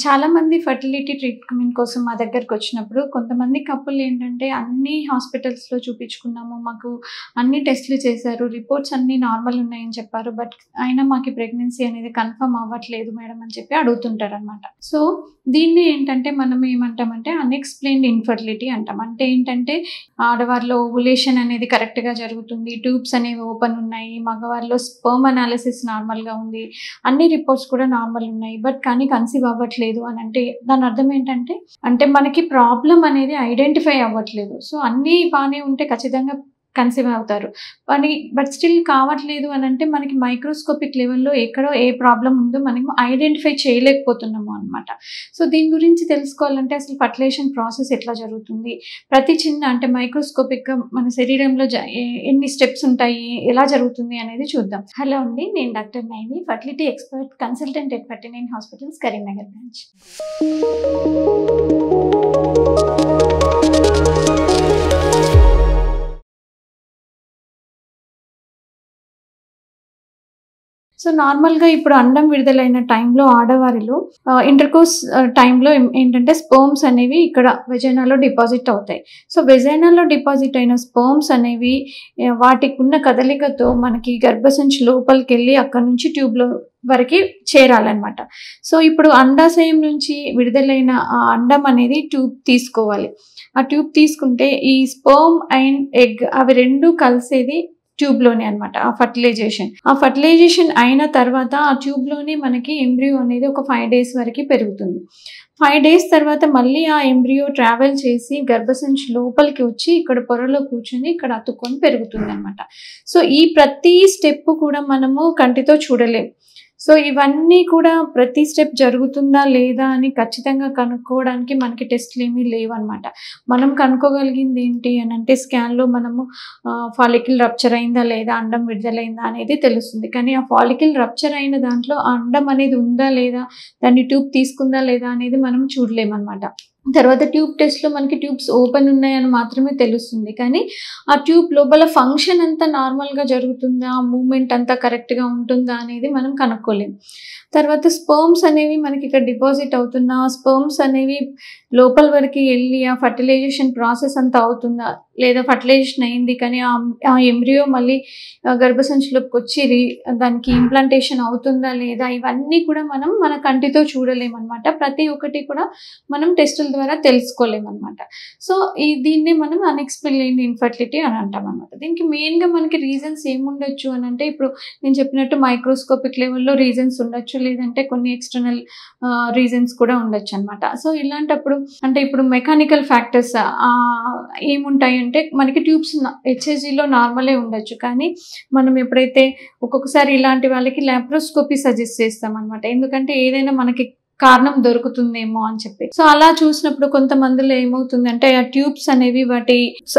చాలా మంది fertility treatment కోసం మా దగ్గరకొచ్చినప్పుడు కొంతమంది కపుల్ ఏంటంటే అన్ని హాస్పిటల్స్‌లో చూపించుకున్నాము. మాకు అన్ని టెస్ట్‌లు చేశారు. రిపోర్ట్స్ అన్నీ నార్మల్ ఉన్నాయని చెప్పారు. బట్ అయినా మాకు ప్రెగ్నెన్సీ అనేది కన్ఫర్మ్ అవ్వట్లేదు మేడం అని చెప్పి అడుగుతుంటారనమాట. సో, దీన్ని ఏంటంటే మనం ఏమంటామంటే అన్‌ఎక్స్‌ప్లెయిన్డ్ ఇన్‌ఫర్టిలిటీ అంటాం. అంటే ఏంటంటే ఆడవారిలో ఓవులేషన్ అనేది కరెక్ట్‌గా జరుగుతుంది. ట్యూబ్స్ అనేవి ఓపెన్ ఉన్నాయి. మగవారిలో స్పెర్మ్ అనాలిసిస్ నార్మల్‌గా ఉంది. అన్ని రిపోర్ట్స్ కూడా నార్మల్ ఉన్నాయి. బట్ కానీ కన్సీవ్ అవ్వట్లేదు అని అంటే దాని అర్థం ఏంటంటే, అంటే మనకి ప్రాబ్లమ్ అనేది ఐడెంటిఫై అవ్వట్లేదు. సో, అన్నీ బానే ఉంటే ఖచ్చితంగా కన్సీవ్ అవుతారు. బట్ స్టిల్ కావట్లేదు అని అంటే మనకి మైక్రోస్కోపిక్ లెవెల్‌లో ఎక్కడో ఏ ప్రాబ్లమ్ ఉందో మనం ఐడెంటిఫై చేయలేకపోతున్నాము అనమాట. సో, దీని గురించి తెలుసుకోవాలంటే అసలు ఫర్టిలైజేషన్ ప్రాసెస్ ఎట్లా జరుగుతుంది? ప్రతి చిన్న అంటే మైక్రోస్కోపిక్‌గా మన శరీరంలో ఎన్ని స్టెప్స్ ఉంటాయి? ఎలా జరుగుతుంది అనేది చూద్దాం. హలో అండి. నేను doctor Naini, fertility expert, consultant at 39 hospitals, Karimnagar branch. So, నార్మల్‌గా ఇప్పుడు అండం విడుదలైన టైంలో ఆడవారిలో ఇంటర్‌కోర్స్ టైంలో ఏంటంటే స్పెర్మ్స్ అనేవి ఇక్కడ వెజైనాలో డిపాజిట్ అవుతాయి. సో, వెజైనాలో డిపాజిట్ అయిన స్పెర్మ్స్ అనేవి వాటికున్న కదలికతో మనకి గర్భసంచి లోపలికెళ్ళి అక్కడి నుంచి ట్యూబ్‌లో వరకి చేరాలనమాట. సో, ఇప్పుడు అండాశయం నుంచి విడుదలైన ఆ అండం అనేది ట్యూబ్ తీసుకోవాలి. ఆ ట్యూబ్ తీసుకుంటే ఈ స్పెర్మ్ అండ్ ఎగ్ అవి 2 కలిసేది ట్యూబ్‌లోనే అనమాట. ఆ ఫర్టిలైజేషన్ అయిన తర్వాత ఆ ట్యూబ్‌లోనే మనకి ఎంబ్రియో అనేది ఒక 5 డేస్ వరకి పెరుగుతుంది. 5 డేస్ తర్వాత మళ్ళీ ఆ ఎంబ్రియో ట్రావెల్ చేసి గర్భసంచి లోపలికి వచ్చి ఇక్కడ పొరలో కూర్చొని ఇక్కడ అతుక్కొని పెరుగుతుందనమాట. సో, ఈ ప్రతి స్టెప్ కూడా మనము కంటితో చూడలేం. సో, ఇవన్నీ కూడా ప్రతి స్టెప్ జరుగుతుందా లేదా అని ఖచ్చితంగా కనుక్కోవడానికి మనకి టెస్ట్‌లేమీ లేవనమాట. మనం కనుక్కోగలిగింది ఏంటి అనంటే స్కాన్‌లో మనము ఫాలికల్ రప్చర్ అయిందా లేదా, అండం విడుదలైందా అనేది తెలుస్తుంది. కానీ ఆ ఫాలికల్ రప్చర్ అయిన దాంట్లో ఆ అండం అనేది ఉందా లేదా, దాన్ని ట్యూబ్ తీసుకుందా లేదా అనేది మనం చూడలేమనమాట. తర్వాత ట్యూబ్ టెస్ట్‌లో మనకి ట్యూబ్స్ ఓపెన్ ఉన్నాయని మాత్రమే తెలుస్తుంది. కానీ ఆ ట్యూబ్ లోపల ఫంక్షన్ అంతా నార్మల్‌గా జరుగుతుందా, మూవ్‌మెంట్ అంతా కరెక్ట్‌గా ఉంటుందా అనేది మనం కనుక్కోలేం. తర్వాత స్పెర్మ్స్ అనేవి మనకి ఇక్కడ డిపాజిట్ అవుతున్నా, ఆ స్పెర్మ్స్ అనేవి లోపల వరకి ఎళ్లి ఆ ఫర్టిలైజేషన్ ప్రాసెస్ అంతా అవుతుందా, లేదా ఫర్టిలైజేషన్ అయింది కానీ ఆ ఎంబ్రియో మళ్ళీ గర్భసంచిలోకొచ్చి దానికి ఇంప్లాంటేషన్ అవుతుందా లేదా, ఇవన్నీ కూడా మనం మన కంటితో చూడలేమనమాట. ప్రతి ఒక్కటి కూడా మనం టెస్టుల ద్వారా తెలుసుకోలేమనమాట. సో, దీన్నే మనం అన్‌ఎక్స్‌ప్లెయిన్డ్ ఇన్‌ఫర్టిలిటీ అని అంటామనమాట. దీనికి మెయిన్‌గా మనకి రీజన్స్ ఏముండొచ్చు అనంటే, ఇప్పుడు నేను చెప్పినట్టు మైక్రోస్కోపిక్ లెవెల్‌లో రీజన్స్ ఉండొచ్చు. లేదంటే కొన్ని ఎక్స్‌టర్నల్ రీజన్స్ కూడా ఉండొచ్చనమాట. సో, ఇలాంటప్పుడు అంటే ఇప్పుడు మెకానికల్ ఫ్యాక్టర్స్ ఏముంటాయంటే మనకి ట్యూబ్స్ హెచ్‌ఐజీలో నార్మలే ఉండొచ్చు. కానీ మనం ఎప్పుడైతే ఒక్కొక్కసారి ఇలాంటి వాళ్ళకి లాప్రోస్కోపీ సజెస్ట్ చేస్తామనమాట. ఎందుకంటే ఏదైనా మనకి కారణం దొరుకుతుందేమో అని చెప్పి. సో, అలా చూసినప్పుడు కొంతమందిలో ఏమవుతుందంటే ఆ ట్యూబ్స్ అనేవి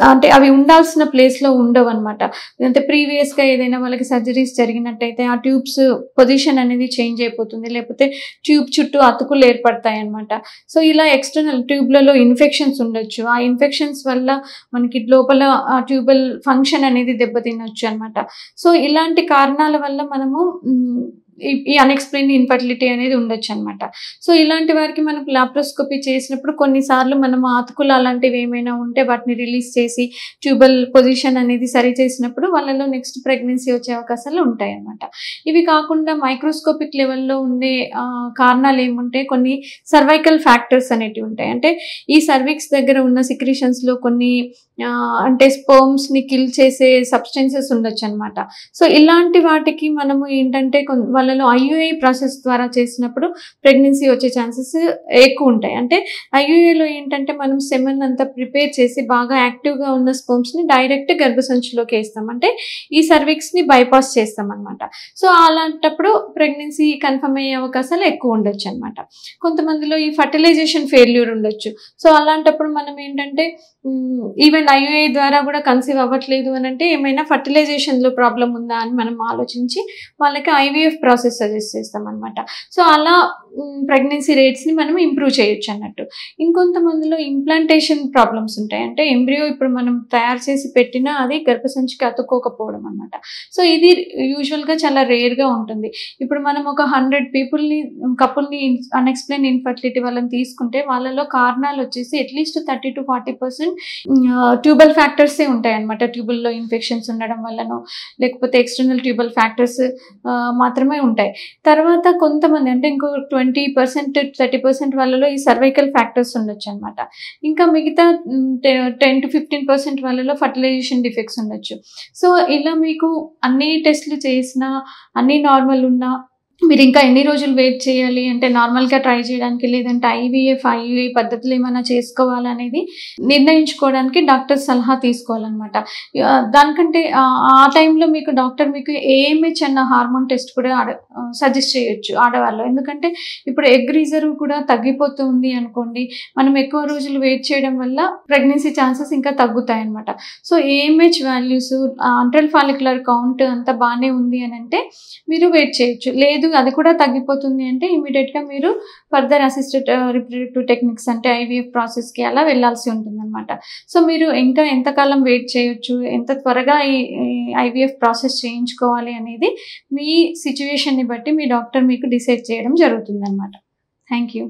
అంటే అవి ఉండాల్సిన ప్లేస్‌లో ఉండవనమాట. అంటే ప్రీవియస్‌గా ఏదైనా వాళ్ళకి సర్జరీస్ జరిగినట్టయితే ఆ ట్యూబ్స్ పొజిషన్ అనేది చేంజ్ అయిపోతుంది. లేకపోతే ట్యూబ్ చుట్టూ అతుకులు ఏర్పడతాయన్నమాట. సో, ఇలా ఎక్స్‌టర్నల్ ట్యూబ్‌లలో ఇన్ఫెక్షన్స్ ఉండొచ్చు. ఆ ఇన్ఫెక్షన్స్ వల్ల మనకి లోపల ఆ ట్యూబల్ ఫంక్షన్ అనేది దెబ్బతినొచ్చు అనమాట. సో, ఇలాంటి కారణాల వల్ల మనము ఈ అన్‌ఎక్స్‌ప్లెయిన్డ్ ఇన్‌ఫర్టిలిటీ అనేది ఉండొచ్చనమాట. సో, ఇలాంటి వారికి మనకు లాప్రోస్కోపీ చేసినప్పుడు కొన్నిసార్లు మనం అతుకులు అలాంటివి ఏమైనా ఉంటే వాటిని రిలీజ్ చేసి ట్యూబల్ పొజిషన్ అనేది సరి చేసినప్పుడు వాళ్ళలో నెక్స్ట్ ప్రెగ్నెన్సీ వచ్చే అవకాశాలు ఉంటాయన్నమాట. ఇవి కాకుండా మైక్రోస్కోపిక్ లెవెల్‌లో ఉండే కారణాలు ఏముంటే కొన్ని సర్వైకల్ ఫ్యాక్టర్స్ అనేటివి ఉంటాయి. అంటే ఈ సర్విక్స్ దగ్గర ఉన్న సెక్రీషన్స్‌లో కొన్ని అంటే స్పెర్మ్స్‌ని కిల్ చేసే సబ్స్టెన్సెస్ ఉండొచ్చనమాట. సో, ఇలాంటి వాటికి మనము ఏంటంటే వాళ్ళలో ఐయుఐ ప్రాసెస్ ద్వారా చేసినప్పుడు ప్రెగ్నెన్సీ వచ్చే ఛాన్సెస్ ఎక్కువుంటాయి. అంటే ఐయుఐలో ఏంటంటే మనం సెమెన్ అంతా ప్రిపేర్ చేసి బాగా యాక్టివ్‌గా ఉన్న స్పెర్మ్స్‌ని డైరెక్ట్ గర్భసంచిలోకి ఏస్తాం. అంటే ఈ సర్విక్స్‌ని బైపాస్ చేస్తామనమాట. సో, అలాంటప్పుడు ప్రెగ్నెన్సీ కన్ఫర్మ్ అయ్యే అవకాశాలు ఎక్కువ ఉండొచ్చనమాట. కొంతమందిలో ఈ ఫర్టిలైజేషన్ ఫెయిల్యూర్ ఉండొచ్చు. సో, అలాంటప్పుడు మనం ఏంటంటే ఈవెన్ ఐయుఐ ద్వారా కూడా కన్సీవ్ అవ్వట్లేదు అనంటే ఏమైనా ఫర్టిలైజేషన్‌లో ప్రాబ్లమ్ ఉందా అని మనం ఆలోచించి వాళ్ళకి ఐవీఎఫ్ ప్రాసెస్ సజెస్ట్ చేస్తాం అనమాట. సో అలా ప్రెగ్నెన్సీ రేట్స్ని మనం ఇంప్రూవ్ చేయొచ్చు అన్నట్టు. ఇంకొంతమందిలో ఇంప్లాంటేషన్ ప్రాబ్లమ్స్ ఉంటాయి. అంటే ఎంబ్రియో ఇప్పుడు మనం తయారు చేసి పెట్టినా అది గర్భసంచికి అతుక్కోకపోవడం అనమాట. సో ఇది యూజువల్గా చాలా రేర్గా ఉంటుంది. ఇప్పుడు మనం ఒక 100 కపుల్ని అన్ఎక్స్ప్లెయిన్ ఇన్ఫర్టిలిటీ వాళ్ళని తీసుకుంటే వాళ్ళలో కారణాలు వచ్చేసి అట్లీస్ట్ 30 to 40% ట్యూబల్ ఫ్యాక్టర్సే ఉంటాయి అనమాట. ట్యూబుల్లో ఇన్ఫెక్షన్స్ ఉండడం వల్లనో లేకపోతే ఎక్స్టర్నల్ ట్యూబల్ ఫ్యాక్టర్స్ మాత్రమే ఉంటాయి. తర్వాత కొంతమంది అంటే ఇంకో 20% 30% వాళ్ళలో ఈ సర్వైకల్ ఫ్యాక్టర్స్ ఉండొచ్చు అనమాట. ఇంకా మిగతా 10 to 15% వాళ్ళలో ఫర్టిలైజేషన్ డిఫెక్ట్స్ ఉండొచ్చు. సో ఇలా మీకు అన్ని టెస్ట్లు చేసినా అన్నీ నార్మల్ ఉన్నా మీరు ఇంకా ఎన్ని రోజులు వెయిట్ చేయాలి అంటే నార్మల్గా ట్రై చేయడానికి, లేదంటే ఐవీఎఫ్ ఐయుఐ పద్ధతులు ఏమైనా చేసుకోవాలనేది నిర్ణయించుకోవడానికి డాక్టర్ సలహా తీసుకోవాలన్నమాట. దానికంటే ఆ టైంలో మీకు డాక్టర్ మీకు ఏఎంహెచ్ అన్న హార్మోన్ టెస్ట్ కూడా సజెస్ట్ చేయొచ్చు ఆడవాళ్ళు. ఎందుకంటే ఇప్పుడు ఎగ్ రిజర్వ్ కూడా తగ్గిపోతుంది అనుకోండి, మనం ఎక్కువ రోజులు వెయిట్ చేయడం వల్ల ప్రెగ్నెన్సీ ఛాన్సెస్ ఇంకా తగ్గుతాయి అనమాట. So AMH values, antral follicular count అంతా బాగానే ఉంది అని అంటే మీరు వెయిట్ చేయొచ్చు. లేదు అది కూడా తగ్గిపోతుంది అంటే ఇమీడియట్గా మీరు ఫర్దర్ అసిస్టెడ్ రిప్రొడక్టివ్ టెక్నిక్స్ అంటే ఐవీఎఫ్ ప్రాసెస్కి అలా వెళ్ళాల్సి ఉంటుందన్నమాట. సో మీరు ఇంకా ఎంతకాలం వెయిట్ చేయొచ్చు, ఎంత త్వరగా ఈ ఐవీఎఫ్ ప్రాసెస్ చేయించుకోవాలి అనేది మీ సిచ్యువేషన్ని బట్టి మీ డాక్టర్ మీకు డిసైడ్ చేయడం జరుగుతుందన్నమాట. Thank you.